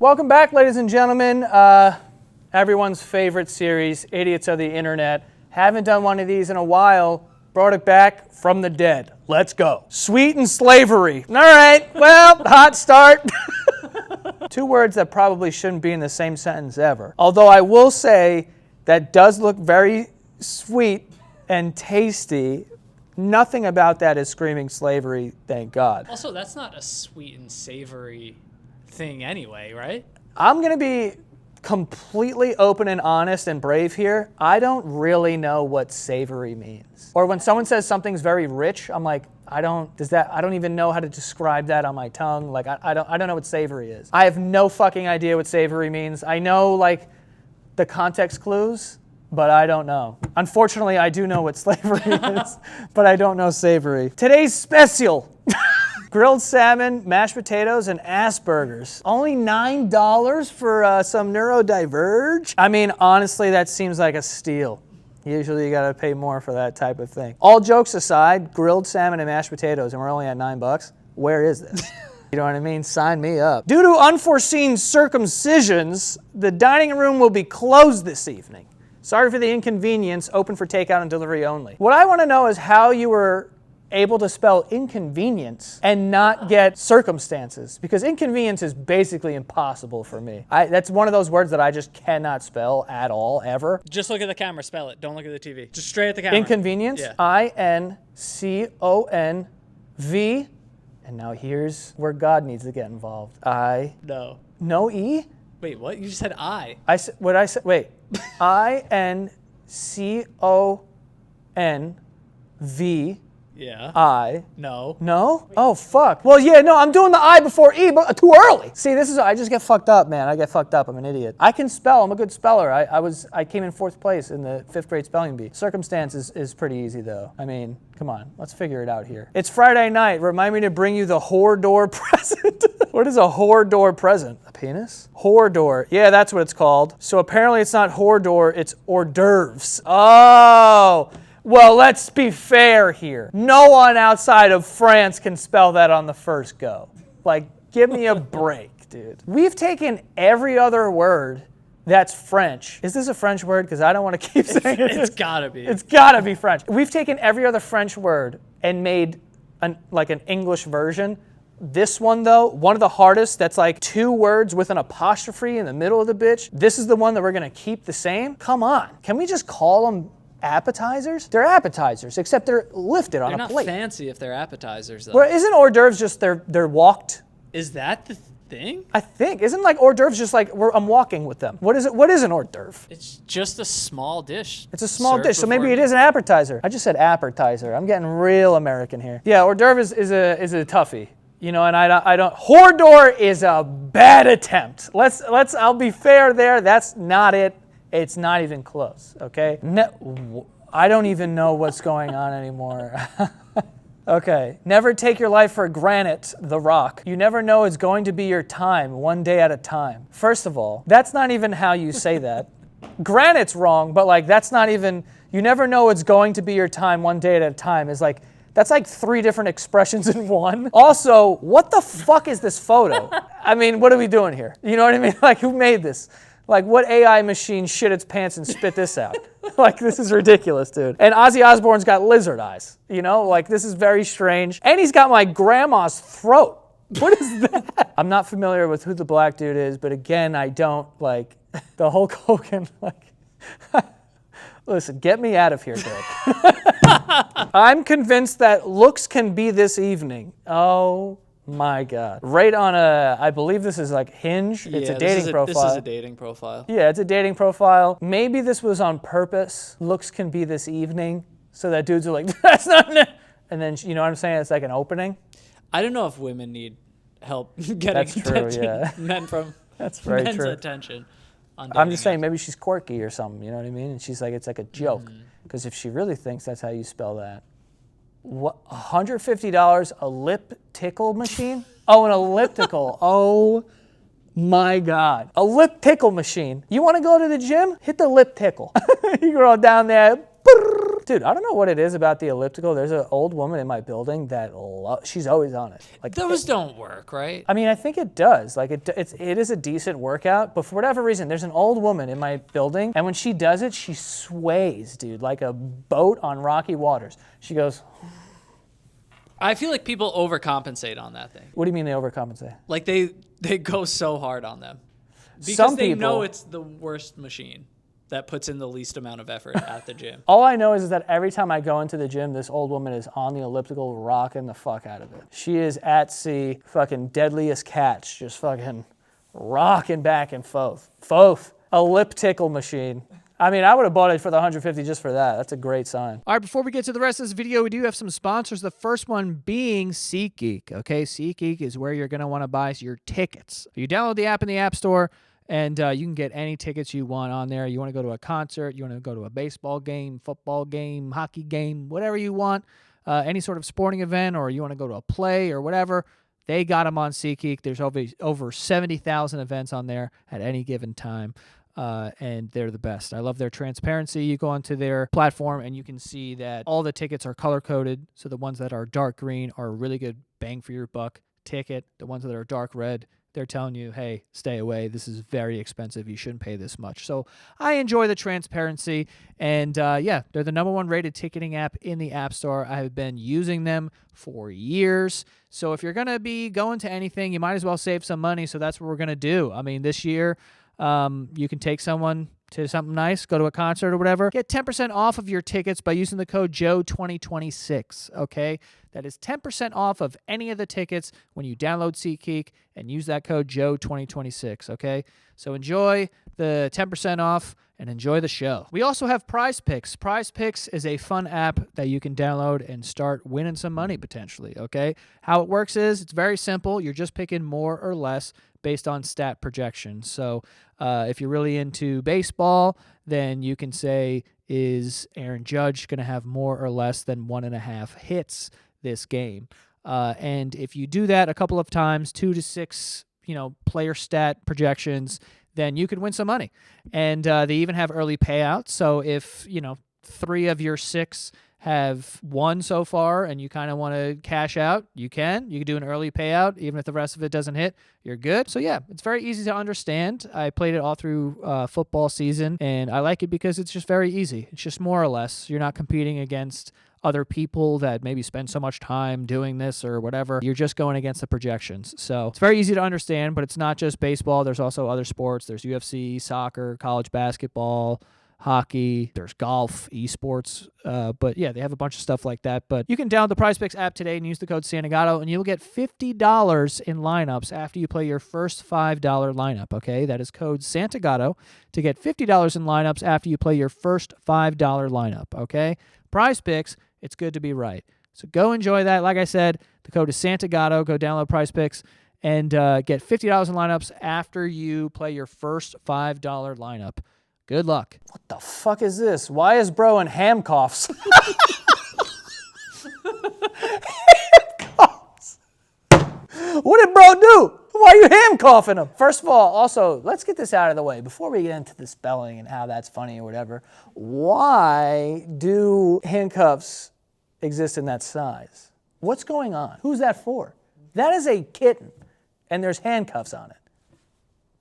Welcome back, ladies and gentlemen. Everyone's favorite series, Idiots of the Internet. Haven't done one of these in a while. Brought it back from the dead. Let's go. Sweet and slavery. All right, well, hot start. Two words that probably shouldn't be in the same sentence ever. Although I will say that does look very sweet and tasty. Nothing about that is screaming slavery, thank God. Also, that's not a sweet and savory thing anyway, right? I'm going to be completely open and honest and brave here. I don't really know what savory means. Or when someone says something's very rich, I'm like, I don't even know how to describe that on my tongue. Like, I don't know what savory is. I have no fucking idea what savory means. I know, like, the context clues, but I don't know. Unfortunately, I do know what slavery is, but I don't know savory. Today's special. Grilled salmon, mashed potatoes, and Asperger's. Only $9 for some neurodiverge? I mean, honestly, that seems like a steal. Usually you gotta pay more for that type of thing. All jokes aside, grilled salmon and mashed potatoes, and we're only at $9. Where is this? You know what I mean? Sign me up. Due to unforeseen circumcisions, the dining room will be closed this evening. Sorry for the inconvenience, open for takeout and delivery only. What I wanna know is how you were able to spell inconvenience and not get circumstances, because inconvenience is basically impossible for me. That's one of those words that I just cannot spell at all, ever. Just look at the camera, spell it. Don't look at the TV. Just straight at the camera. Inconvenience? Yeah. I-N-C-O-N-V. And now here's where God needs to get involved. No. No E? Wait, what? You just said I. What I said? Wait. I-N-C-O-N-V. Yeah. I. No. No? Oh, fuck. Well, yeah, no, I'm doing the I before E, but too early. See, I just get fucked up, man. I get fucked up. I'm an idiot. I can spell. I'm a good speller. I came in 4th place in the 5th grade spelling bee. Circumstance is pretty easy, though. I mean, come on. Let's figure it out here. It's Friday night. Remind me to bring you the whore door present. What is a whore door present? A penis? Whore door. Yeah, that's what it's called. So apparently it's not whore door, it's hors d'oeuvres. Oh. Well, let's be fair here. No one outside of France can spell that on the first go. Like, give me a break, dude. We've taken every other word that's French. Is this a French word? Because I don't want to keep saying it. It's gotta be. It's gotta be French. We've taken every other French word and made an English version. This one, though, one of the hardest, that's like 2 words with an apostrophe in the middle of the bitch. This is the one that we're gonna keep the same? Come on. Can we just call them appetizers? They're appetizers, except they're lifted on a plate. They're not fancy if they're appetizers, though. Well, isn't hors d'oeuvres just they're walked? Is that the thing? I think. Isn't like hors d'oeuvres just like I'm walking with them? What is it? What is an hors d'oeuvre? It's just a small dish. It's a small dish, so maybe it is an appetizer. I just said appetizer. I'm getting real American here. Yeah, hors d'oeuvre is a toughie. You know, and I don't. Hors d'oeuvre is a bad attempt. I'll be fair there. That's not it. It's not even close, okay? I don't even know what's going on anymore. Okay, never take your life for granted, The Rock. You never know it's going to be your time, one day at a time. First of all, that's not even how you say that. Granite's wrong, but like that's not even, you never know it's going to be your time, one day at a time is like, that's like 3 different expressions in one. Also, what the fuck is this photo? I mean, what are we doing here? You know what I mean? Like, who made this? Like, what AI machine shit its pants and spit this out? Like, this is ridiculous, dude. And Ozzy Osbourne's got lizard eyes, you know? Like, this is very strange. And he's got my grandma's throat. What is that? I'm not familiar with who the black dude is, but again, I don't, like, the Hulk Hogan, like... Listen, get me out of here, Dick. I'm convinced that looks can be this evening. Oh... my God. Right on I believe this is like Hinge. It's a dating profile. This is a dating profile. Yeah, it's a dating profile. Maybe this was on purpose. Looks can be this evening. So that dudes are like, that's not it. And then, you know what I'm saying? It's like an opening. I don't know if women need help getting that's true, attention. Yeah. Men from that's very men's true. attention. I'm just saying maybe she's quirky or something. You know what I mean? And she's like, it's like a joke. Because if she really thinks that's how you spell that. What, $150 a lip tickle machine? Oh, an elliptical. Oh my God. A lip tickle machine. You want to go to the gym? Hit the lip tickle. You go down there. Dude, I don't know what it is about the elliptical. There's an old woman in my building that she's always on it. Like Those don't work, right? I mean, I think it does. Like it is a decent workout, but for whatever reason, there's an old woman in my building, and when she does it, she sways, dude, like a boat on rocky waters. She goes. I feel like people overcompensate on that thing. What do you mean they overcompensate? Like they go so hard on them because Some they people know it's the worst machine that puts in the least amount of effort at the gym. All I know is that every time I go into the gym, this old woman is on the elliptical rocking the fuck out of it. She is at sea, fucking deadliest catch, just fucking rocking back and forth. Elliptical machine. I mean, I would have bought it for the 150 just for that. That's a great sign. All right, before we get to the rest of this video, we do have some sponsors. The first one being SeatGeek, okay? SeatGeek is where you're going to want to buy your tickets. You download the app in the App Store, and you can get any tickets you want on there. You want to go to a concert, you want to go to a baseball game, football game, hockey game, whatever you want, any sort of sporting event, or you want to go to a play or whatever, they got them on SeatGeek. There's over 70,000 events on there at any given time. And they're the best. I love their transparency. You go onto their platform and you can see that all the tickets are color-coded. So the ones that are dark green are a really good bang for your buck ticket. The ones that are dark red, they're telling you, hey, stay away. This is very expensive. You shouldn't pay this much. So I enjoy the transparency. And yeah, they're the #1 rated ticketing app in the App Store. I have been using them for years. So if you're going to be going to anything, you might as well save some money. So that's what we're going to do. I mean, this year, you can take someone to something nice, go to a concert or whatever. Get 10% off of your tickets by using the code JOE2026, okay? That is 10% off of any of the tickets when you download SeatGeek and use that code JOE2026, okay? So enjoy the 10% off and enjoy the show. We also have Prize Picks. Prize Picks is a fun app that you can download and start winning some money potentially, okay? How it works is it's very simple. You're just picking more or less based on stat projections. So if you're really into baseball, then you can say, is Aaron Judge going to have more or less than 1.5 hits this game? And if you do that a couple of times, 2 to 6, player stat projections, then you could win some money. And they even have early payouts. So if, 3 of your 6 have won so far and you kind of want to cash out, you can do an early payout. Even if the rest of it doesn't hit, you're good. So yeah, it's very easy to understand. I played it all through football season, and I like it because it's just very easy. It's just more or less. You're not competing against other people that maybe spend so much time doing this or whatever. You're just going against the projections. So it's very easy to understand, but it's not just baseball. There's also other sports. There's UFC, soccer, college basketball, hockey, there's golf, esports, but yeah, they have a bunch of stuff like that. But you can download the PrizePicks app today and use the code Santagato, and you'll get $50 in lineups after you play your first $5 lineup, okay? That is code Santagato to get $50 in lineups after you play your first $5 lineup, okay? PrizePicks, it's good to be right. So go enjoy that. Like I said, the code is Santagato. Go download PrizePicks and get $50 in lineups after you play your first $5 lineup. Good luck. What the fuck is this? Why is bro in handcuffs? Handcuffs. What did bro do? Why are you handcuffing him? First of all, also, let's get this out of the way before we get into the spelling and how that's funny or whatever. Why do handcuffs exist in that size? What's going on? Who's that for? That is a kitten, and there's handcuffs on it.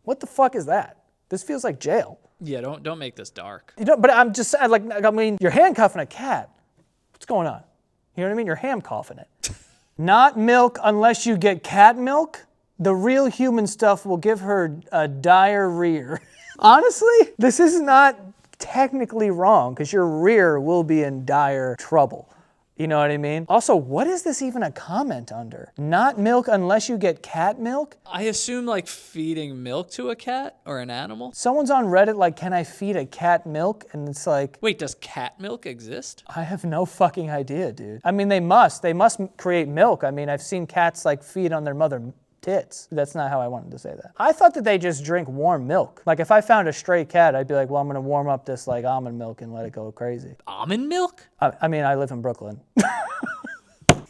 What the fuck is that? This feels like jail. Yeah, don't make this dark. But I'm just saying, you're handcuffing a cat. What's going on? You know what I mean? You're handcuffing it. Not milk unless you get cat milk. The real human stuff will give her a diarrhea. Honestly, this is not technically wrong because your rear will be in dire trouble. You know what I mean? Also, what is this even a comment under? Not milk unless you get cat milk? I assume like feeding milk to a cat or an animal. Someone's on Reddit like, can I feed a cat milk? And it's like... Wait, does cat milk exist? I have no fucking idea, dude. I mean, they must create milk. I mean, I've seen cats like feed on their mother tits. That's not how I wanted to say that. I thought that they just drink warm milk. Like if I found a stray cat, I'd be like, well, I'm gonna warm up this like almond milk and let it go crazy. Almond milk? I mean, I live in Brooklyn.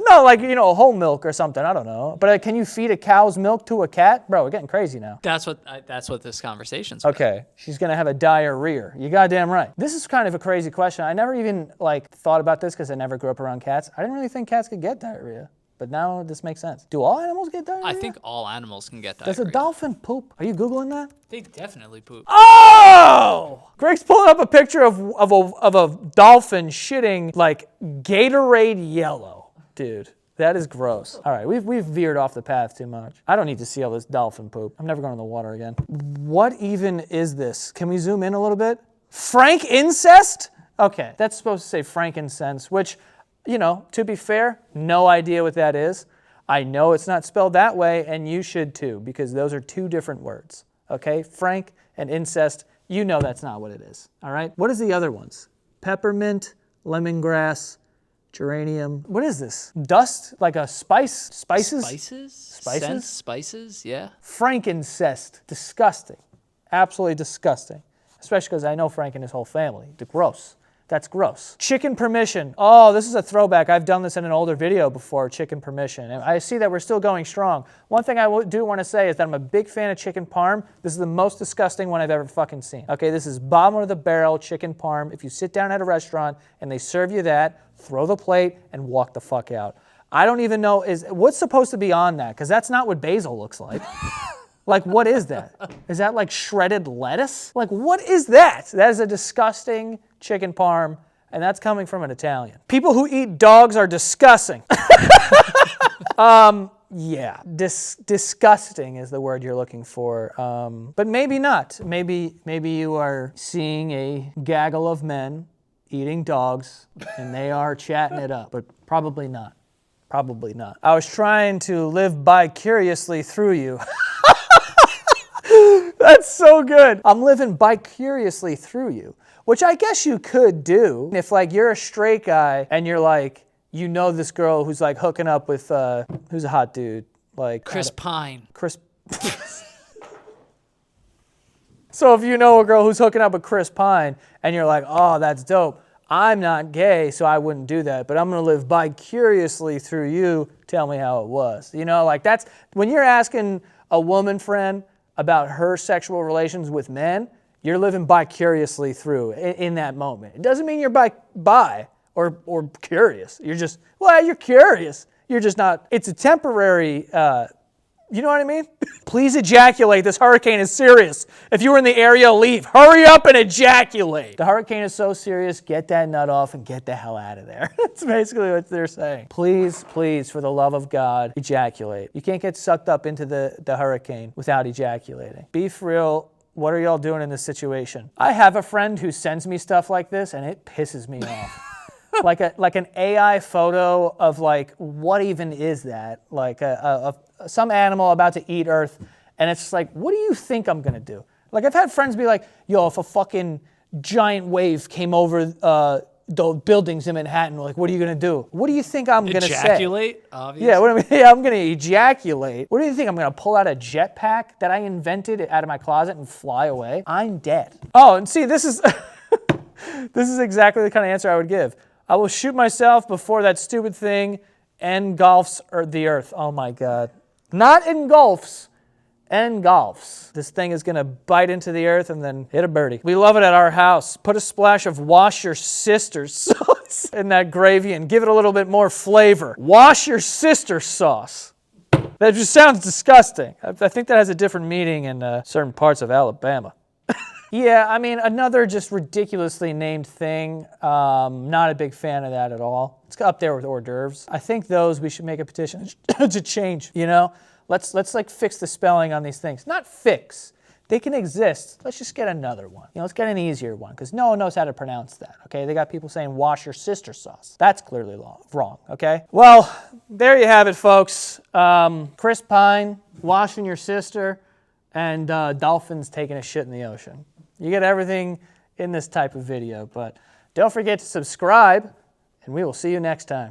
No, like, whole milk or something. I don't know. But can you feed a cow's milk to a cat? Bro, we're getting crazy now. That's what this conversation's about. Okay, she's gonna have a diarrhea. You goddamn right. This is kind of a crazy question. I never even thought about this because I never grew up around cats. I didn't really think cats could get diarrhea. But now this makes sense. Do all animals get diarrhea? I think all animals can get diarrhea. Does a dolphin poop? Are you Googling that? They definitely poop. Oh! Greg's pulling up a picture of a dolphin shitting like Gatorade yellow. Dude, that is gross. All right, we've veered off the path too much. I don't need to see all this dolphin poop. I'm never going in the water again. What even is this? Can we zoom in a little bit? Frank incest? Okay, that's supposed to say frankincense, which, to be fair, no idea what that is. I know it's not spelled that way, and you should too, because those are two different words. Okay, frank and incest, that's not what it is. All right, what is the other ones? Peppermint, lemongrass, geranium. What is this? Dust? Like a spice? Spices? Spices? Spices? Scent spices, yeah. Frankincest. Disgusting. Absolutely disgusting. Especially because I know Frank and his whole family. Gross. That's gross. Chicken permission. Oh, this is a throwback. I've done this in an older video before, chicken permission. And I see that we're still going strong. One thing I do want to say is that I'm a big fan of chicken parm. This is the most disgusting one I've ever fucking seen. Okay, this is bottom of the barrel chicken parm. If you sit down at a restaurant and they serve you that, throw the plate and walk the fuck out. I don't even know, what's supposed to be on that? Because that's not what basil looks like. Like, what is that? Is that like shredded lettuce? Like, what is that? That is a disgusting chicken parm, and that's coming from an Italian. People who eat dogs are disgusting. Yeah, disgusting is the word you're looking for. But maybe not. Maybe you are seeing a gaggle of men eating dogs, and they are chatting it up, but probably not. Probably not. I was trying to live vicariously through you. That's so good. I'm living vicariously through you, which I guess you could do if you're a straight guy and you're this girl who's hooking up with who's a hot dude Chris Pine. So if you know a girl who's hooking up with Chris Pine and you're like, oh, that's dope. I'm not gay, so I wouldn't do that, but I'm gonna live vicariously through you. Tell me how it was. That's when you're asking a woman friend about her sexual relations with men, you're living vicariously through in that moment. It doesn't mean you're bi or curious. You're just, you're curious. You're just not, it's a temporary, you know what I mean? Please ejaculate. This hurricane is serious. If you were in the area, leave. Hurry up and ejaculate. The hurricane is so serious, get that nut off and get the hell out of there. That's basically what they're saying. Please, for the love of God, ejaculate. You can't get sucked up into the hurricane without ejaculating. Be for real. What are y'all doing in this situation? I have a friend who sends me stuff like this, and it pisses me off. Like an AI photo of what even is that? Some animal about to eat Earth, and it's just what do you think I'm gonna do? I've had friends be like, yo, if a fucking giant wave came over the buildings in Manhattan, what are you gonna do? What do you think I'm gonna say? Ejaculate, obviously. Yeah, I'm gonna ejaculate. What do you think? I'm gonna pull out a jetpack that I invented out of my closet and fly away? I'm dead. Oh, and see, this is this is exactly the kind of answer I would give. I will shoot myself before that stupid thing engulfs the earth. Oh my God. Not engulfs, engulfs. This thing is gonna bite into the earth and then hit a birdie. We love it at our house. Put a splash of wash your sister's sauce in that gravy and give it a little bit more flavor. Wash your sister's sauce. That just sounds disgusting. I think that has a different meaning in certain parts of Alabama. Yeah, I mean, another just ridiculously named thing. Not a big fan of that at all. It's up there with hors d'oeuvres. I think those we should make a petition to change, Let's fix the spelling on these things. Not fix. They can exist. Let's just get another one. Let's get an easier one because no one knows how to pronounce that, okay? They got people saying wash your sister sauce. That's clearly wrong, okay? Well, there you have it, folks. Chris Pine, washing your sister, and dolphins taking a shit in the ocean. You get everything in this type of video, but don't forget to subscribe, and we will see you next time.